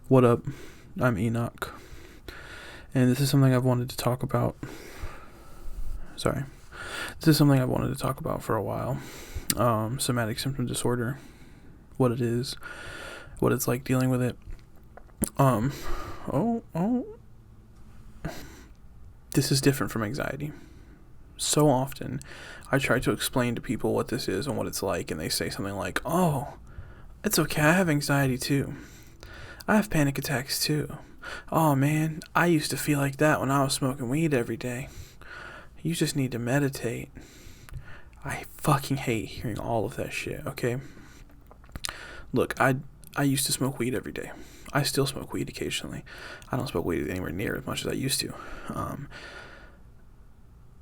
What up? I'm Enoch, and this is something I've wanted to talk about. Sorry. This is something I've wanted to talk about for a while. Somatic symptom disorder. What it is, what it's like dealing with it. Um, oh. This is different from anxiety. So often, I try to explain to people what this is and what it's like, and they say something like, oh, it's okay, I have anxiety too. I have panic attacks too. Oh man, I used to feel like that when I was smoking weed every day. You just need to meditate. I fucking hate hearing all of that shit, okay? Look, I used to smoke weed every day. I still smoke weed occasionally. I don't smoke weed anywhere near as much as I used to.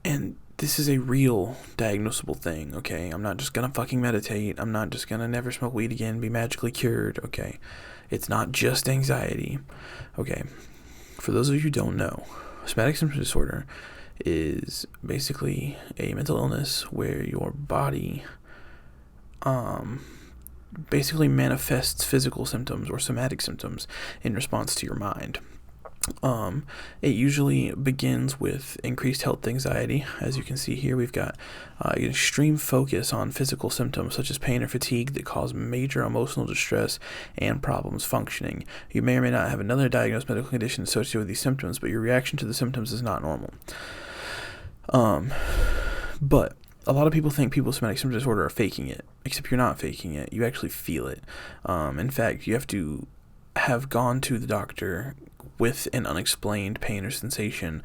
And this is a real diagnosable thing, okay? I'm not just gonna fucking meditate. I'm not just gonna never smoke weed again, be magically cured, okay? It's not just anxiety, okay? For those of you who don't know, somatic symptom disorder is basically a mental illness where your body basically manifests physical symptoms or somatic symptoms in response to your mind. It usually begins with increased health anxiety. As you can see here, we've got an extreme focus on physical symptoms such as pain or fatigue that cause major emotional distress and problems functioning. You may or may not have another diagnosed medical condition associated with these symptoms, but your reaction to the symptoms is not normal. But a lot of people think people with somatic symptom disorder are faking it, except you're not faking it. You actually feel it. In fact, you have to have gone to the doctor with an unexplained pain or sensation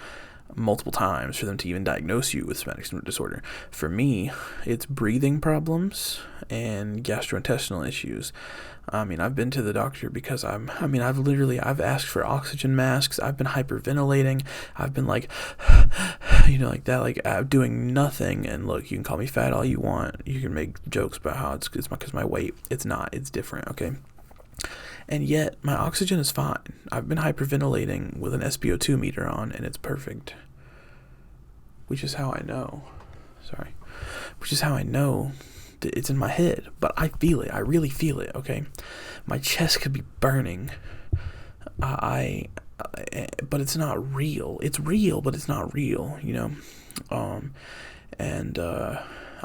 multiple times for them to even diagnose you with somatic symptom disorder. For me, it's breathing problems and gastrointestinal issues. I've been to the doctor because I've asked for oxygen masks. I've been hyperventilating. I've been like, like that, like I'm doing nothing. And look, you can call me fat all you want. You can make jokes about how it's because my weight. It's not. It's different. Okay. And yet, my oxygen is fine. I've been hyperventilating with an SpO2 meter on, and it's perfect. Which is how I know. Which is how I know that it's in my head. But I feel it. I really feel it, okay? My chest could be burning. But it's not real. It's real, but it's not real, you know?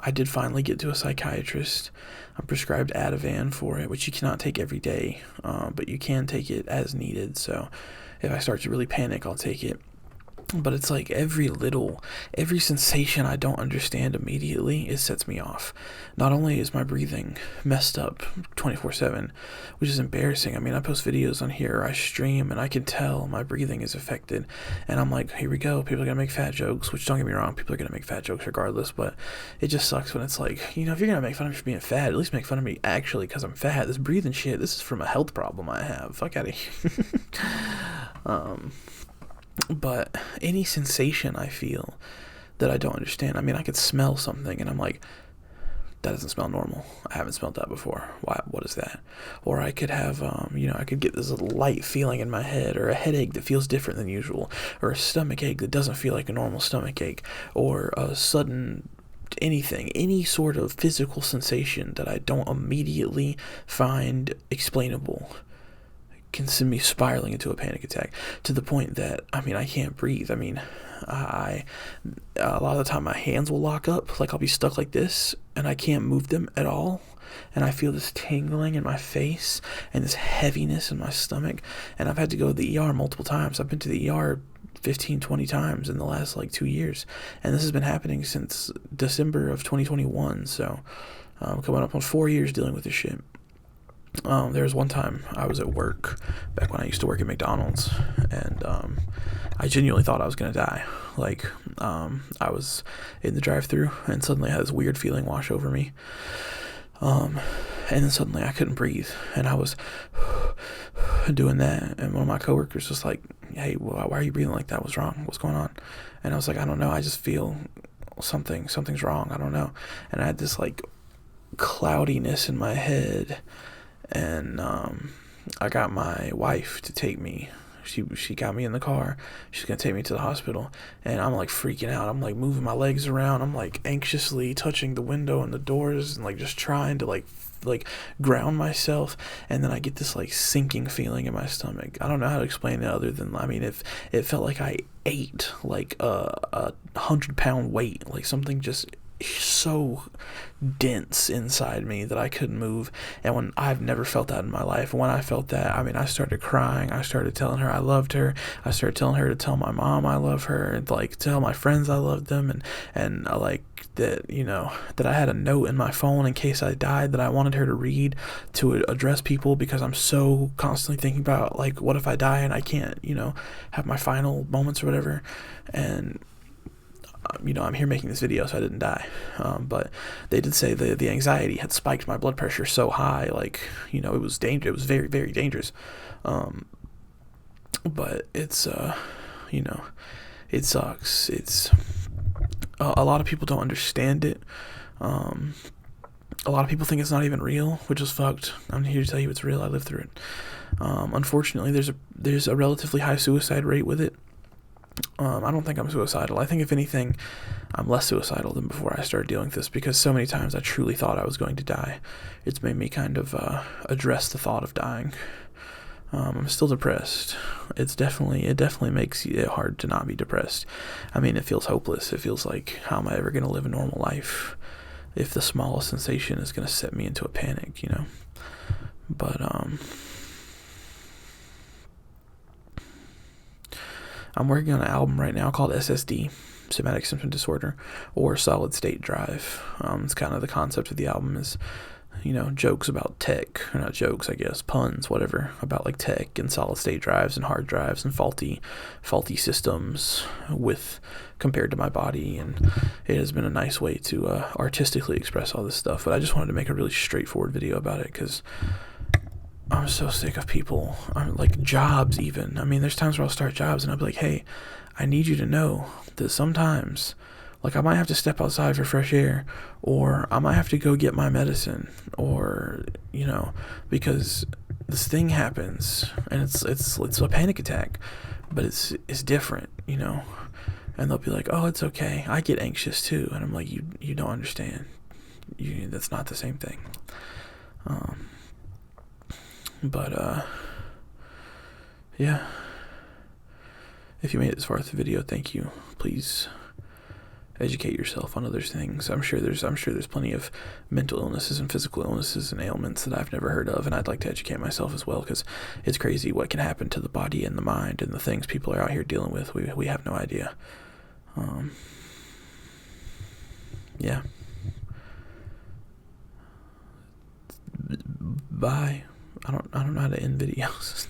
I did finally get to a psychiatrist. I'm prescribed Ativan for it, which you cannot take every day, but you can take it as needed. So if I start to really panic, I'll take it. But it's like every sensation I don't understand immediately, it sets me off. Not only is my breathing messed up 24/7, which is embarrassing. I post videos on here, I stream, and I can tell my breathing is affected. And I'm like, here we go, people are going to make fat jokes, which don't get me wrong, people are going to make fat jokes regardless, but it just sucks when it's like, if you're going to make fun of me for being fat, at least make fun of me actually because I'm fat. This breathing shit, this is from a health problem I have. Fuck out of here. But any sensation I feel that I don't understand, I could smell something and I'm like, that doesn't smell normal. I haven't smelled that before. Why? What is that? Or I could have, I could get this light feeling in my head, or a headache that feels different than usual, or a stomach ache that doesn't feel like a normal stomach ache, or a sudden anything, any sort of physical sensation that I don't immediately find explainable can send me spiraling into a panic attack to the point that I can't breathe. A lot of the time my hands will lock up, like I'll be stuck like this and I can't move them at all, and I feel this tingling in my face and this heaviness in my stomach, and I've had to go to the ER multiple times. I've been to the ER 15-20 times in the last 2 years, and this has been happening since December of 2021, so I'm coming up on 4 years dealing with this shit. There was one time I was at work back when I used to work at McDonald's, and I genuinely thought I was gonna die. I was in the drive-thru and suddenly I had this weird feeling wash over me, and then suddenly I couldn't breathe, and I was doing that, and one of my coworkers was like, hey, why are you breathing like that? What's wrong? What's going on? And I was like, I don't know, I just feel something's wrong, I don't know. And I had this cloudiness in my head, and I got my wife to take me. She got me in the car. She's gonna take me to the hospital, and I'm freaking out. I'm moving my legs around. I'm anxiously touching the window and the doors, and just trying to like ground myself, and then I get this like sinking feeling in my stomach. I don't know how to explain it other than, I mean, if it felt like I ate like a 100-pound weight, like something just so dense inside me that I couldn't move. And when I've never felt that in my life, when I felt that, I mean, I started crying. I started telling her I loved her. I started telling her to tell my mom I love her, and like tell my friends I loved them, and like that, you know, that I had a note in my phone in case I died that I wanted her to read to address people, because I'm so constantly thinking about like, what if I die and I can't, you know, have my final moments or whatever. And you know, I'm here making this video, so I didn't die. But they did say the anxiety had spiked my blood pressure so high, like, you know, it was dangerous. It was very, very dangerous. But it's, you know, it sucks. It's, a lot of people don't understand it. A lot of people think it's not even real, which is fucked. I'm here to tell you it's real. I lived through it. Unfortunately, there's a relatively high suicide rate with it. I don't think I'm suicidal. I think if anything, I'm less suicidal than before I started dealing with this, because so many times I truly thought I was going to die. It's made me kind of address the thought of dying. I'm still depressed. It definitely makes it hard to not be depressed. I mean, it feels hopeless. It feels like, how am I ever going to live a normal life if the smallest sensation is going to set me into a panic, you know? But I'm working on an album right now called SSD, Somatic Symptom Disorder, or Solid State Drive. It's kind of the concept of the album is, you know, jokes about tech, or not jokes, I guess, puns, whatever, about like tech and solid state drives and hard drives and faulty systems with compared to my body. And it has been a nice way to artistically express all this stuff. But I just wanted to make a really straightforward video about it, because I'm so sick of people, like jobs even. I mean, there's times where I'll start jobs and I'll be like, hey, I need you to know that sometimes, like, I might have to step outside for fresh air, or I might have to go get my medicine, or, you know, because this thing happens and it's a panic attack, but it's different, you know. And they'll be like, oh, it's okay, I get anxious too. And I'm like, you don't understand. That's not the same thing. But yeah, if you made it this far with the video, thank you. Please educate yourself on other things. I'm sure there's plenty of mental illnesses and physical illnesses and ailments that I've never heard of, and I'd like to educate myself as well, because it's crazy what can happen to the body and the mind and the things people are out here dealing with. We have no idea. Yeah. Bye. I don't know how to end videos.